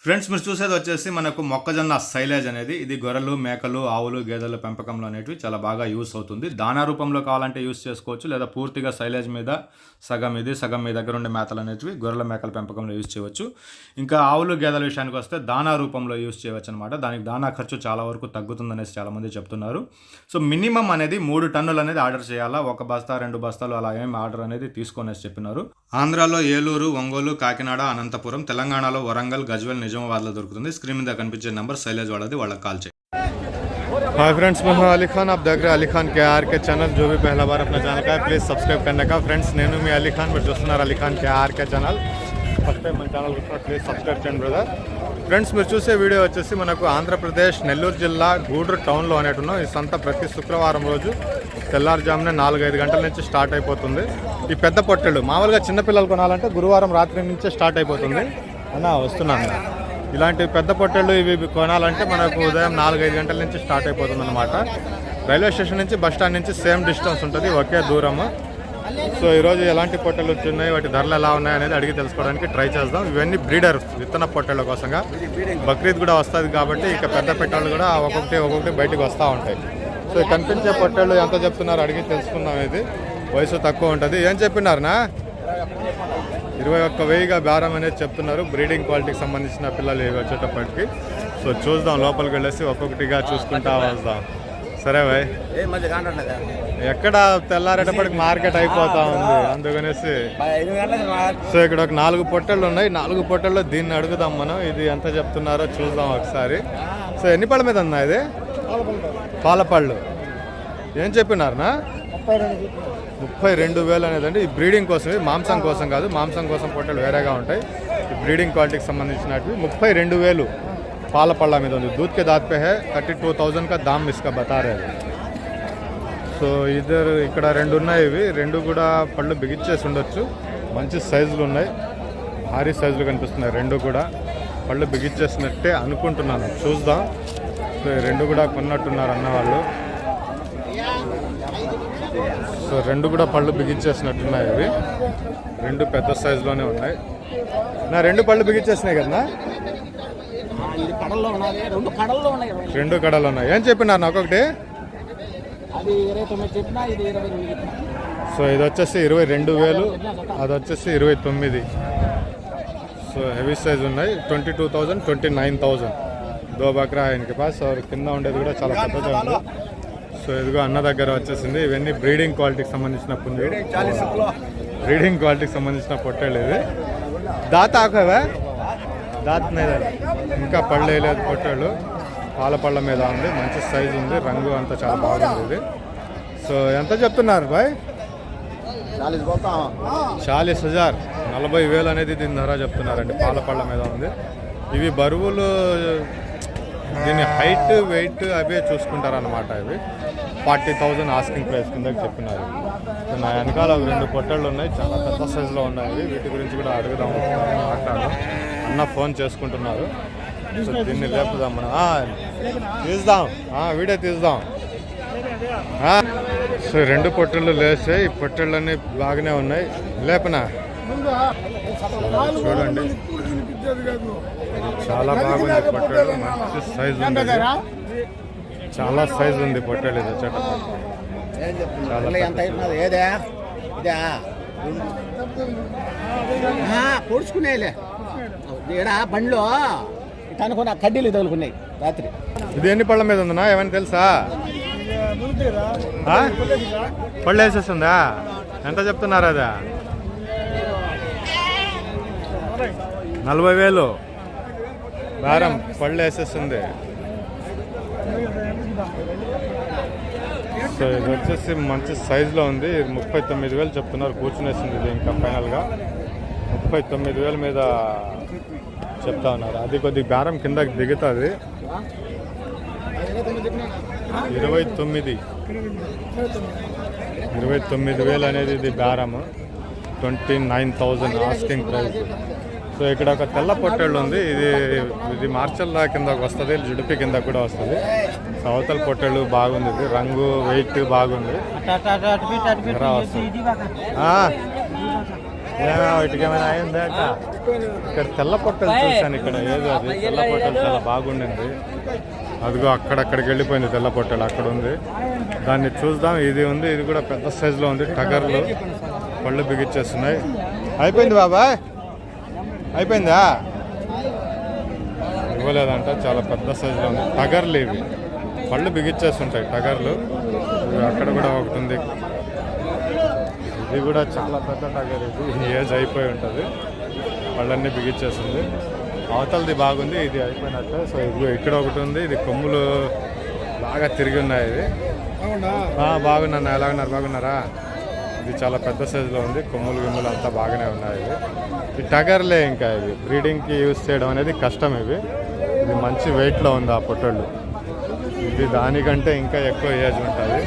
Friends మీరు చూసేది వచ్చేసి మనకు మొక్కజొన్న సైలేజ్ అనేది ఇది గొర్రెలు మేకలు ఆవులు గేదెల పెంపకంలో అనేటివి చాలా బాగా యూస్ అవుతుంది. దానా రూపంలో కావాలంటే యూస్ చేసుకోవచ్చు, లేదా పూర్తిగా సైలేజ్ మీద సగం ఇది సగం మీ దగ్గర ఉండే మేతలు అనేటివి గొర్రెల మేకల పెంపకంలో యూస్ చేయవచ్చు. ఇంకా ఆవులు గేదెల విషయానికి వస్తే దానా రూపంలో యూస్ చేయవచ్చు అనమాట. దానికి దానా ఖర్చు చాలా వరకు తగ్గుతుందనేసి చాలామంది చెప్తున్నారు. సో మినిమం అనేది 3 టన్నులు అనేది ఆర్డర్ చేయాలా, 1 బస్తా 2 బస్తాలు అలా ఏం ఆర్డర్ అనేది తీసుకొనేసి చెప్పినారు. ఆంధ్రాలో ఏలూరు, ఒంగోలు, కాకినాడ, అనంతపురం, తెలంగాణలో వరంగల్, గజ్వేల్, నిజామాబాద్లో దొరుకుతుంది. స్క్రీన్ మీద కనిపించే నెంబర్ శైలేజ్ వాళ్ళది, వాళ్ళకి కాల్ చేయండి. हाय फ्रेंड्स, मैं हूं अली खान. आप देख रहे हैं अली खान KR के चैनल. जो भी पहला बार अपना चैनल का है प्लीज़ सब्सक्राइब करने का. फ्रेंड्स నేను మీ అలీ ఖాన్, మీరు చూస్తున్నారు అలీ ఖాన్ KR के ఛానల్. ఫస్ట్ టైం మన ఛానల్ చూస్తున్నారు ప్లీజ్ సబ్స్క్రైబ్ చేయండి బ్రదర్. ఫ్రెండ్స్ మీరు చూసే వీడియో వచ్చేసి మనకు ఆంధ్రప్రదేశ్ నెల్లూరు జిల్లా గూడూరు టౌన్లో అనేటున్నాం. ఈ సంత ప్రతి శుక్రవారం రోజు తెల్లారుజామునే 4-5 గంటల నుంచి స్టార్ట్ అయిపోతుంది. ఈ పెద్ద పొట్టెళ్ళు మామూలుగా చిన్నపిల్లలు కొనాలంటే గురువారం రాత్రి నుంచే స్టార్ట్ అయిపోతుంది. అన్న వస్తున్నాను. ఇలాంటి పెద్ద పొట్టెళ్ళు ఇవి కొనాలంటే మనకు ఉదయం 4-5 గంటల నుంచి స్టార్ట్ అయిపోతుంది అనమాట. రైల్వే స్టేషన్ నుంచి బస్ స్టాండ్ నుంచి సేమ్ డిస్టెన్స్ ఉంటుంది, ఒకే దూరము. సో ఈరోజు ఎలాంటి పొట్టెలు వచ్చినాయి, వాటి ధరలు ఎలా ఉన్నాయి అనేది అడిగి తెలుసుకోవడానికి ట్రై చేద్దాం. ఇవన్నీ బ్రీడర్ విత్తన పొట్టెళ్ళ కోసంగా. బక్రీద్ కూడా వస్తుంది కాబట్టి ఇక పెద్ద పెట్టెళ్ళు కూడా ఒక్కొక్కటి బయటకు వస్తూ ఉంటాయి. సో కనిపించే పొట్టెళ్ళు ఎంత చెప్తున్నారు అడిగి తెలుసుకుందాం. ఇది వయసు తక్కువ ఉంటుంది. ఏం చెప్పినారనా? 21,000గా బేరం అనేది చెప్తున్నారు. బ్రీడింగ్ క్వాలిటీకి సంబంధించిన పిల్లలు ఇవి వచ్చేటప్పటికి. సో చూద్దాం, లోపలికి వెళ్ళేసి ఒక్కొక్కటిగా చూసుకుంటా వద్దాం. సరే భాయ్, ఎక్కడ తెల్లారేటప్పటికి మార్కెట్ అయిపోతా ఉంది అందుకనేసి. సో ఇక్కడ ఒక 4 పొట్టెళ్ళు ఉన్నాయి. 4 పొట్టెల్లో దీన్ని అడుగుదాం మనం, ఇది ఎంత చెప్తున్నారో చూద్దాం ఒకసారి. సో ఎన్ని పళ్ళ మీద ఉన్నా ఇది? పాలపళ్ళు. ఏం చెప్పినారనా? 32,000 అనేదండి. ఈ బ్రీడింగ్ కోసమే, మాంసం కోసం కాదు. మాంసం కోసం పొట్టెలు వేరేగా ఉంటాయి. ఈ బ్రీడింగ్ క్వాలిటీకి సంబంధించినవి 32,000 పాల పళ్ళ మీద ఉంది. दूध के दांत पे है 32,000 का दाम इसका बता रहे हैं. సో ఇక్కడ 2 ఉన్నాయి. ఇవి 2 కూడా పళ్ళు బిగించేసి ఉండొచ్చు. మంచి సైజులు ఉన్నాయి, భారీ సైజులు కనిపిస్తున్నాయి. 2 కూడా పళ్ళు బిగించేసినట్టే అనుకుంటున్నాను, చూద్దాం. సో 2 కూడా కొన్నట్టున్నారు అన్నవాళ్ళు. సో 2 కూడా పళ్ళు బిగించేసినట్టున్నాయి. ఇవి 2 పెద్ద సైజులోనే ఉన్నాయి. నా 2 పళ్ళు బిగించేసినాయి కదా? 2 కడలు ఉన్నాయి. ఏం చెప్పినారు ఒక్కొక్కటి? సో ఇది వచ్చేసి 22,000, అది వచ్చేసి 29. సో హెవీ సైజ్ ఉన్నాయి. 22,000, 29,000 దో బక్రా ఆయనకి పాస్. కింద ఉండేది కూడా చాలా పెద్దగా ఉంది. సో ఇదిగో అన్న దగ్గర వచ్చేసింది. ఇవన్నీ బ్రీడింగ్ క్వాలిటీకి సంబంధించిన పుంజు, బ్రీడింగ్ క్వాలిటీకి సంబంధించిన పొట్టేళ్ళు. ఇది దాత ఆకవే దాత ఇంకా పళ్ళు వేయలేదు. పొట్టేళ్ళు పాల పళ్ళ మీద ఉంది, మంచి సైజు ఉంది, రంగు అంతా చాలా బాగుంది. ఇది సో ఎంత చెప్తున్నారు బాయ్? 40,000, 40,000 అనేది దీని ధర చెప్తున్నారండి. పాల పళ్ళ మీద ఉంది. ఇవి బరువులు, దీని హైట్ వెయిట్ అవే చూసుకుంటారనమాట. ఇవి 40,000 ఆస్కింగ్ ప్రైస్ కింద చెప్పినారు. నా వెనకాల 2 పొట్టెళ్ళు ఉన్నాయి, చాలా పెద్ద సైజులో ఉన్నాయి. వీటి గురించి కూడా అడుగుదాం, మాట్లాడదాం. అన్న ఫోన్ చేసుకుంటున్నారు. సో దీన్ని లేపుదాం మనం, తీద్దాం, వీడియో తీద్దాం. సో 2 పొట్టెళ్ళు లేచాయి. ఈ పొట్టెళ్ళన్నీ బాగానే ఉన్నాయి. లేపనా చూడండి, చాలా బాగుంది పొట్టేళ్ళు. మంచి సైజు ఉంది, చాలా సైజు ఉంది పొట్టేళ్ళు. ఇది వచ్చేటప్పుడు పొడుచుకునేలే బండ్లో కనుక్కున్న కడ్డీలు తగులుకున్నాయి రాత్రి. ఇది ఎన్ని పళ్ళ మీద ఉందన్నా ఏమైనా తెలుసా? పళ్ళు వేసేస్తుందా? ఎంత చెప్తున్నారు? అదా 40,000 బేరం, పళ్ళు వేసేస్తుంది. సో ఇది వచ్చేసి మంచి సైజులో ఉంది. ఇది 39,000 చెప్తున్నారు. కూర్చునేసింది ఇది. ఇంకా ఫైనల్గా 39,000 మీద చెప్తా ఉన్నారు. అది కొద్దిగా బేరం కిందకి దిగుతుంది. 29,000 అనేది ఇది బేరము. 29,000 ఆస్కింగ్ ప్రైస్. సో ఇక్కడ ఒక తెల్ల పొట్టేళ్ళు ఉంది. ఇది మార్చల్ కిందకు వస్తుంది, జుడిపి కింద కూడా వస్తుంది. సవతల పొట్టేళ్ళు బాగుంది. ఇది రంగు వెయిట్ బాగుంది. వీటికి ఏమైనా అయిందా అక్క? ఇక్కడ తెల్ల పొట్టలు చూశాను, ఇక్కడ ఏదో అది తెల్ల పొట్టలు చాలా బాగుండింది. అదిగో అక్కడికి వెళ్ళిపోయింది తెల్ల పొట్టలు, అక్కడ ఉంది, దాన్ని చూద్దాం. ఇది ఉంది, ఇది కూడా పెద్ద సైజులో ఉంది. టగర్లు పళ్ళు బిగిచ్చేస్తున్నాయి. అయిపోయింది బాబాయ్, అయిపోయిందా? ఇవ్వలేదంట, చాలా పెద్ద సైజులో ఉంది. టగర్లు ఇవి పళ్ళు బిగిచ్చేస్తుంటాయి టగర్లు. అక్కడ కూడా ఒకటి ఉంది, ఇది కూడా చాలా పెద్ద టగర్. ఇది ఏజ్ అయిపోయి ఉంటుంది, పళ్ళన్నీ బిగిచ్చేస్తుంది. అవతలది బాగుంది, ఇది అయిపోయినట్టు. సో ఇది ఇక్కడ ఒకటి ఉంది, ఇది కొమ్ములు బాగా తిరిగి ఉన్నాయి. ఇది బాగున్నాను, ఎలా ఉన్నారు? బాగున్నారా? ఇది చాలా పెద్ద సైజులో ఉంది, కొమ్ములు గిమ్ములు అంతా బాగానే ఉన్నాయి. ఈ టగర్లే, ఇంకా ఇవి బ్రీడింగ్కి యూజ్ చేయడం అనేది కష్టం. ఇది మంచి వెయిట్లో ఉంది ఆ పొట్టళ్ళు. ఇది దానికంటే ఇంకా ఎక్కువ ఏజ్ ఉంటుంది.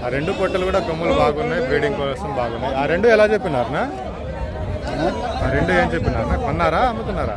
ఆ రెండు పొట్టలు కూడా కొమ్ములు బాగున్నాయి, బ్రీడింగ్ కోసం బాగున్నాయి. ఆ రెండు ఎలా చెప్పినారనా? ఆ రెండు ఏం చెప్పినారనా? కొన్నారా, అమ్ముతున్నారా?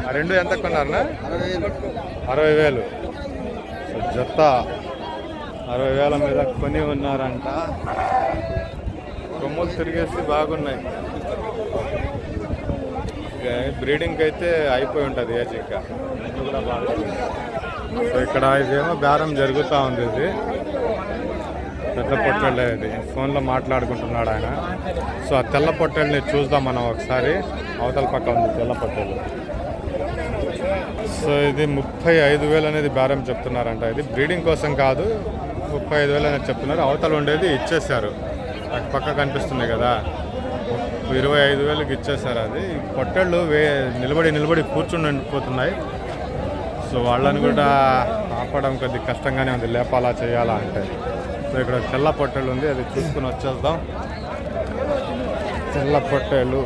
ఆ రెండు ఎంత కొన్నారనా? 60,000 జత 60,000 మీద కొని ఉన్నారంట. కొమ్ములు తిరిగేసి బాగున్నాయి. బ్రీడింగ్కి అయితే అయిపోయి ఉంటుంది ఏజ్, ఇంకా కూడా బాగుంది. సో ఇక్కడ ఇదేమో బేరం జరుగుతూ ఉంది. ఇది పెద్ద పొట్టెళ్ళే, ఇది ఫోన్లో మాట్లాడుకుంటున్నాడు ఆయన. సో ఆ తెల్ల పొట్టెల్ని చూద్దాం మనం ఒకసారి. అవతల పక్క ఉంది తెల్ల పొట్టెలు. సో ఇది 35,000 అనేది బేరం చెప్తున్నారంట. ఇది బ్రీడింగ్ కోసం కాదు, 35,000 అనేది చెప్తున్నారు. అవతల ఉండేది ఇచ్చేసారు, అటు పక్క కనిపిస్తుంది కదా, 25,000కి ఇచ్చేసారు. అది పొట్టెళ్ళు నిలబడి కూర్చుని పోతున్నాయి. సో వాళ్ళని కూడా ఆపడం కొద్దిగా కష్టంగానే ఉంది, లేపాలా చేయాలా అంటే. సో ఇక్కడ తెల్ల పొట్టెళ్ళు ఉంది, అది చూసుకుని వచ్చేద్దాం. తెల్ల పొట్టేళ్ళు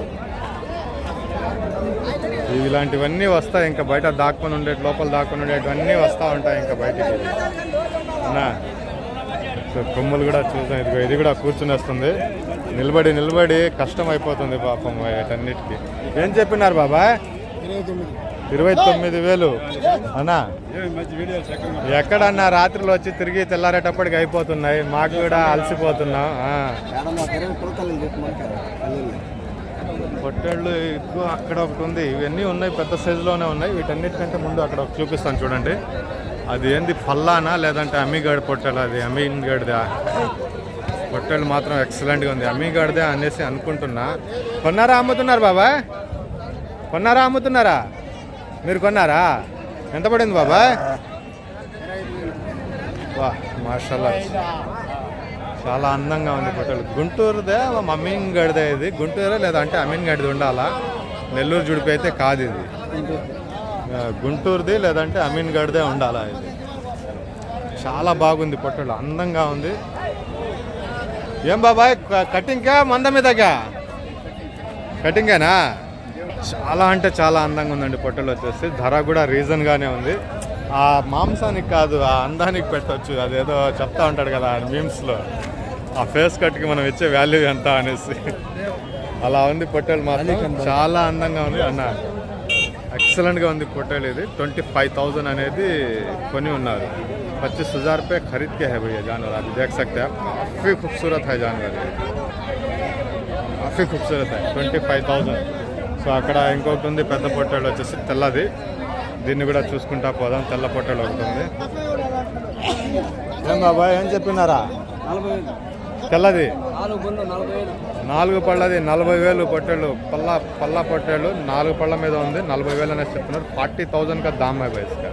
ఇలాంటివన్నీ వస్తాయి, ఇంకా బయట లోపల దాక్కుని ఉండేటివన్నీ వస్తూ ఉంటాయి ఇంకా బయటికి. సో కొమ్ములు కూడా చూద్దాం. ఇది కూడా కూర్చుని వస్తుంది, నిలబడి కష్టం అయిపోతుంది పాపం వీటన్నిటికీ. ఏం చెప్పినారు బాబాయ్? 29,000 అన్నా. ఎక్కడన్నా రాత్రిలో వచ్చి తిరిగి తెల్లారేటప్పటికి అయిపోతున్నాయి, మాకు కూడా అలసిపోతున్నాం. పొట్టేళ్ళు ఎక్కువ అక్కడ ఒకటి ఉంది, ఇవన్నీ ఉన్నాయి, పెద్ద సైజులోనే ఉన్నాయి. వీటన్నిటికంటే ముందు అక్కడ ఒకటి చూపిస్తాను చూడండి. అది ఏంది, పల్లానా లేదంటే అమ్మిగాడి పొట్టేలు? అది అమ్మిగాడిదా? పొట్టేళ్ళు మాత్రం ఎక్సలెంట్గా ఉంది, అమ్మిగాడిదే అనేసి అనుకుంటున్నా. కొన్నారా, అమ్ముతున్నారు బాబాయ్? కొన్నారా, అమ్ముతున్నారా? మీరు కొన్నారా? ఎంత పడింది బాబాయ్? వా మాషాల్లా, చాలా అందంగా ఉంది పొట్టేలు. గుంటూరుదే అమీన్గఢ్దే. ఇది గుంటూరు లేదంటే అమీన్గఢ్ది ఉండాలా, నెల్లూరు జుడిపి అయితే కాదు. ఇది గుంటూరుది లేదంటే అమీన్గఢ్దే ఉండాలా. ఇది చాలా బాగుంది పొట్టేలు, అందంగా ఉంది. ఏం బాబాయ్, కటింగ్కా మంద మీదకా? కటింగేనా? చాలా అంటే చాలా అందంగా ఉందండి పొట్టెలు వచ్చేసి. ధర కూడా రీజన్గానే ఉంది. ఆ మాంసానికి కాదు, ఆ అందానికి పెట్టచ్చు. అదేదో చెప్తా ఉంటాడు కదా మీమ్స్లో, ఆ ఫేస్ కట్కి మనం ఇచ్చే వాల్యూ ఎంత అనేసి. అలా ఉంది పొట్టేలు మాత్రం, చాలా అందంగా ఉంది అన్న. ఎక్సలెంట్గా ఉంది పొట్టేలు. ఇది 25,000 అనేది కొని ఉన్నారు. 25,000 रुपये खरीद के है भैया जानवर. आप देख सकते हैं, काफ़ी खूबसूरत है जानवर, काफ़ी खूबसूरत है. 25,000. సో అక్కడ ఇంకొకటి ఉంది పెద్ద పొట్టేళ్ళు వచ్చేసి తెల్లది. దీన్ని కూడా చూసుకుంటా పోదాం. తెల్ల పొట్టేళ్ళు ఒకటి ఉంది. ఏం బాబాయ్, ఏం చెప్పినారా? తెల్లది 4 పళ్ళది 40,000 పొట్టేళ్ళు. పల్ల పొట్టేళ్ళు 4 పళ్ళ మీద ఉంది. 40,000 అనేది చెప్తున్నారు. 40,000 का दाम है भाई इसका.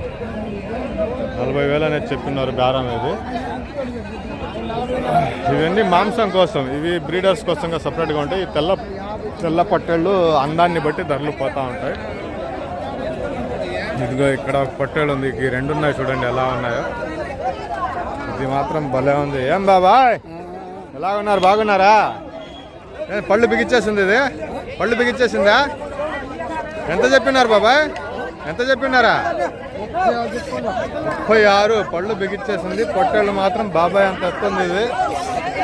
40,000 అనేది చెప్పినారు బేరం. ఇది ఇవన్నీ మాంసం కోసం, ఇవి బ్రీడర్స్ కోసంగా సపరేట్గా ఉంటాయి. ఈ తెల్ల పొట్టేళ్ళు అందాన్ని బట్టి ధరలు పోతూ ఉంటాయి. ఇదిగో ఇక్కడ ఒక పొట్టేళ్ళు ఉంది, ఈ 2 ఉన్నాయి చూడండి ఎలా ఉన్నాయో. ఇది మాత్రం భలే ఉంది. ఏం బాబాయ్, ఎలా ఉన్నారు? బాగున్నారా? పళ్ళు బిగిచ్చేసింది, ఇది పళ్ళు బిగిచ్చేసిందా? ఎంత చెప్పినారు బాబాయ్? ఎంత చెప్పినారా? 36 పళ్ళు బిగిచ్చేసింది. పొట్టేళ్ళు మాత్రం బాబాయ్ అంత ఎత్తుంది. ఇది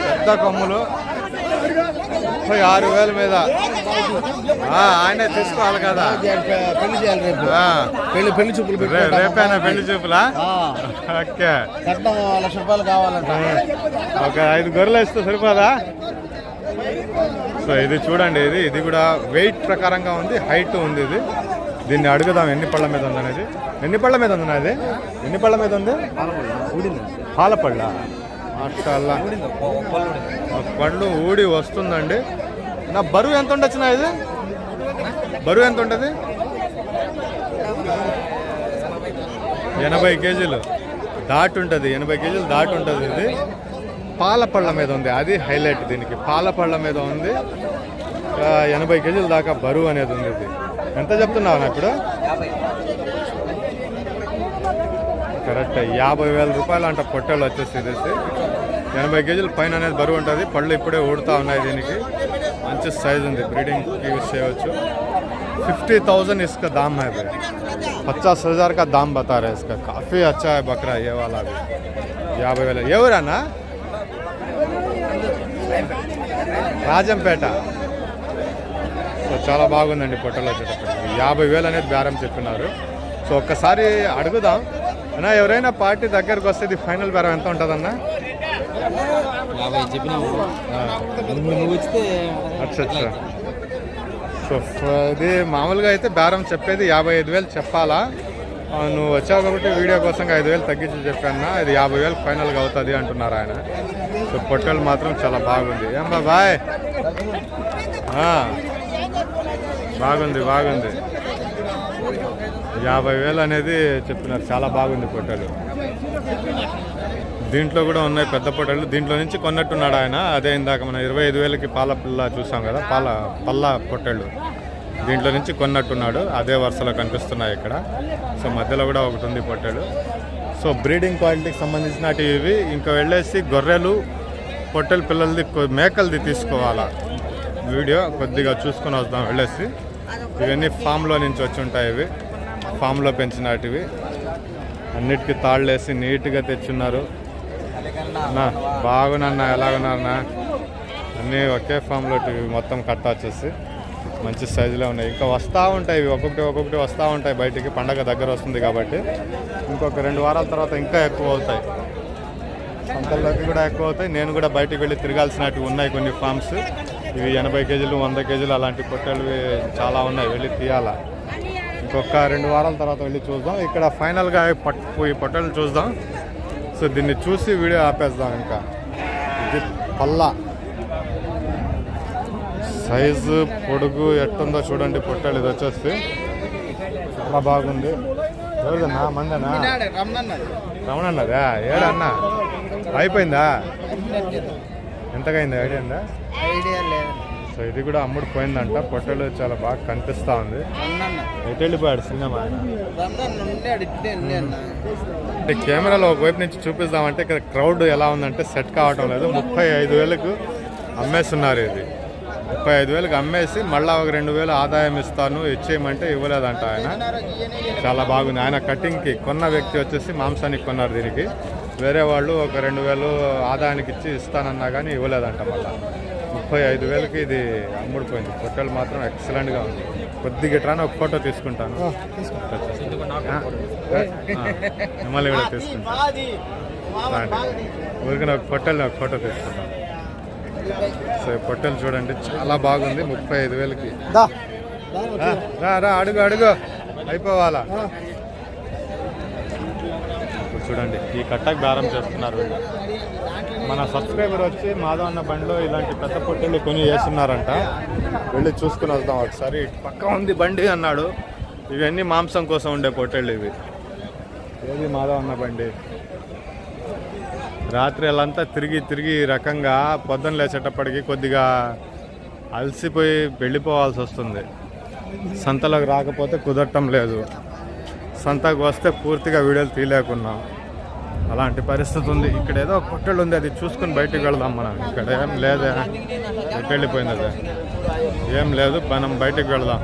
పెద్ద కొమ్ములు. 36,000 మీద. ఆయనే తీసుకోవాలి కదా, పెళ్లి చూపులు రేపైనా పెళ్లి చూపులా? ఓకే, 1,00,000 రూపాయలు కావాలంట. ఒక 5 గొర్రెలు ఇస్తే సరిపోదా? సో ఇది చూడండి, ఇది కూడా వెయిట్ ప్రకారంగా ఉంది, హైట్ ఉంది. దీన్ని అడుగుదాం ఎన్ని పళ్ళ మీద ఉంది అనేది. ఎన్ని పళ్ళ మీద ఉంది అది? ఎన్ని పళ్ళ మీద ఉంది? పాలపళ్ళ. మాషాల్లా, పళ్ళు ఊడి వస్తుందండి. నా బరువు ఎంత ఉండొచ్చు? నా ఇది బరువు ఎంత ఉంటుంది? 80 కేజీలు దాటి ఉంటుంది. 80 కేజీలు దాటి ఉంటుంది. ఇది పాలపళ్ళ మీద ఉంది, అది హైలైట్. దీనికి పాలపళ్ళ మీద ఉంది. 80 కేజీల దాకా బరువు అనేది ఉంది. ఇది ఎంత చెప్తున్నావు నా ఇప్పుడు? కరెక్ట్ 50,000 రూపాయలు అంట పొట్టేళ్ళు వచ్చేసి. ఇది 80 కేజీల పైన అనేది బరువు ఉంటుంది. పళ్ళు ఇప్పుడే ఊడుతూ ఉన్నాయి. దీనికి మంచి సైజు ఉంది, బ్రీడింగ్కి యూజ్ చేయవచ్చు. 50,000 इसका दाम है भाई, 50,000 का दाम बता रहे इसका. काफ़ी अच्छा है बकरा ये वाला भी. 50,000 ఎవరన్నా? రాజంపేట. సో చాలా బాగుందండి పొట్టలో వచ్చేటప్పటికి. 50,000 అనేది బేరం చెప్పినారు. సో ఒక్కసారి అడుగుదాం అన్నా, ఎవరైనా పార్టీ దగ్గరకు వస్తే ఇది ఫైనల్ బేరం ఎంత ఉంటుందన్నా? 50 చెప్పినాము. నువ్వు వచ్చితే అచ్చా. సో ఇది మామూలుగా అయితే బేరం చెప్పేది 55,000 చెప్పాలా. నువ్వు వచ్చావు కాబట్టి వీడియో కోసం 5,000 తగ్గించి చెప్పాను. ఇది 50,000 ఫైనల్గా అవుతుంది అంటున్నారు ఆయన. సో పొట్టలు మాత్రం చాలా బాగుంది. ఏం బాబాయ్? బాగుంది 50,000 అనేది చెప్పినారు. చాలా బాగుంది పొట్టలు. దీంట్లో కూడా ఉన్నాయి పెద్ద పొట్టలు. దీంట్లో నుంచి కొన్నట్టున్నాడు ఆయన. అదే ఇందాక మనం 25,000కి పాల పిల్ల చూసాం కదా, పల్ల పొట్టళ్ళు. దీంట్లో నుంచి కొన్నట్టున్నాడు. అదే వరుసలో కనిపిస్తున్నాయి ఇక్కడ. సో మధ్యలో కూడా ఒకటి ఉంది పొట్టలు. సో బ్రీడింగ్ క్వాలిటీకి సంబంధించినవి ఇవి. ఇంకా వెళ్ళేసి గొర్రెలు, పొట్టెల పిల్లలది, మేకలది తీసుకోవాలా. వీడియో కొద్దిగా చూసుకొని వద్దాం వెళ్ళేసి. ఇవన్నీ ఫామ్లో నుంచి వచ్చి ఉంటాయి. ఇవి ఫామ్లో పెంచినటివి. అన్నిటికీ తాళ్ళేసి నీట్గా తెచ్చున్నారు. అన్నా బాగున్నా, ఎలాగున్నారన్నా? అన్నీ ఒకే ఫామ్లో మొత్తం కట్ట వచ్చేసి మంచి సైజులో ఉన్నాయి. ఇంకా వస్తూ ఉంటాయి ఇవి, ఒక్కొక్కటి వస్తూ ఉంటాయి బయటికి. పండగ దగ్గర వస్తుంది కాబట్టి ఇంకొక 2 వారాల తర్వాత ఇంకా ఎక్కువ అవుతాయి. సంతల్లోకి కూడా ఎక్కువ అవుతాయి. నేను కూడా బయటికి వెళ్ళి తిరగాల్సినవి ఉన్నాయి కొన్ని ఫామ్స్. ఇవి 80 కేజీలు 100 కేజీలు అలాంటి పొట్టేలు చాలా ఉన్నాయి, వెళ్ళి తీయాలా. ఇంకొక 2 వారాల తర్వాత వెళ్ళి చూద్దాం. ఇక్కడ ఫైనల్గా ఈ పొట్టేలు చూద్దాం. సో దీన్ని చూసి వీడియో ఆపేద్దాం. ఇంకా ఇది పల్ల సైజు, పొడుగు ఎట్టుందో చూడండి పొట్టేలు. ఇది వచ్చేసి చాలా బాగుంది. ఎవరిదన్నా? మందనా? రమణన్నదా? ఏడన్నా అయిపోయిందా? ఎంతకైంది? ఐడియా ఉందా? సో ఇది కూడా అమ్ముడు పోయిందంట. పొట్టలు చాలా బాగా కనిపిస్తూ ఉంది. ఎటు వెళ్ళిపోయాడు సినిమా? అంటే కెమెరాలో ఒకవైపు నుంచి చూపిస్తామంటే ఇక్కడ క్రౌడ్ ఎలా ఉందంటే సెట్ కావటం లేదు. 35,000కు అమ్మేస్తున్నారు. ఇది 35,000కి అమ్మేసి మళ్ళీ ఒక 2,000 ఆదాయం ఇస్తాను ఇచ్చేయమంటే ఇవ్వలేదంట ఆయన. చాలా బాగుంది. ఆయన కటింగ్కి కొన్న వ్యక్తి వచ్చేసి మాంసానికి కొన్నారు. దీనికి వేరే వాళ్ళు ఒక 2,000 ఆదాయానికి ఇచ్చి ఇస్తానన్నా కానీ ఇవ్వలేదంట. మళ్ళీ 35,000కి ఇది అమ్ముడిపోయింది. పొట్టలు మాత్రం ఎక్సలెంట్గా ఉంది. కొద్దిగా ఇట్రాని ఒక ఫోటో తీసుకుంటాను. మిమ్మల్ని కూడా తీసుకుంటాను. ఊరికనే ఒక ఫోటో తీసుకుంటాను. సో పొట్టలు చూడండి చాలా బాగుంది. 35,000కి. రా అడుగు అయిపోవాలా. చూడండి ఈ కట్టకు బేరం చేస్తున్నారు వీళ్ళు. మన సబ్స్క్రైబర్ వచ్చి మాధవ్ అన్న బండిలో ఇలాంటి పెద్ద పొట్టెళ్ళు కొని వేస్తున్నారంట. వెళ్ళి చూసుకుని వద్దాం ఒకసారి. పక్క ఉంది బండి అన్నాడు. ఇవన్నీ మాంసం కోసం ఉండే పొట్టెళ్ళు ఇవి. ఏది మాధవ్ అన్న బండి? రాత్రి వాళ్ళంతా తిరిగి ఈ రకంగా పొద్దున లేచేటప్పటికి కొద్దిగా అలసిపోయి వెళ్ళిపోవాల్సి వస్తుంది. సంతలోకి రాకపోతే కుదరటం లేదు. సంతకు వస్తే పూర్తిగా వీడియోలు తీయలేకున్నాం. అలాంటి పరిస్థితి ఉంది. ఇక్కడ ఏదో పొట్టెళ్ళు ఉంది, అది చూసుకుని బయటికి వెళదాం మనం. ఇక్కడ ఏం లేదే, ఎటు వెళ్ళిపోయింది అదే, ఏం లేదు. మనం బయటికి వెళదాం.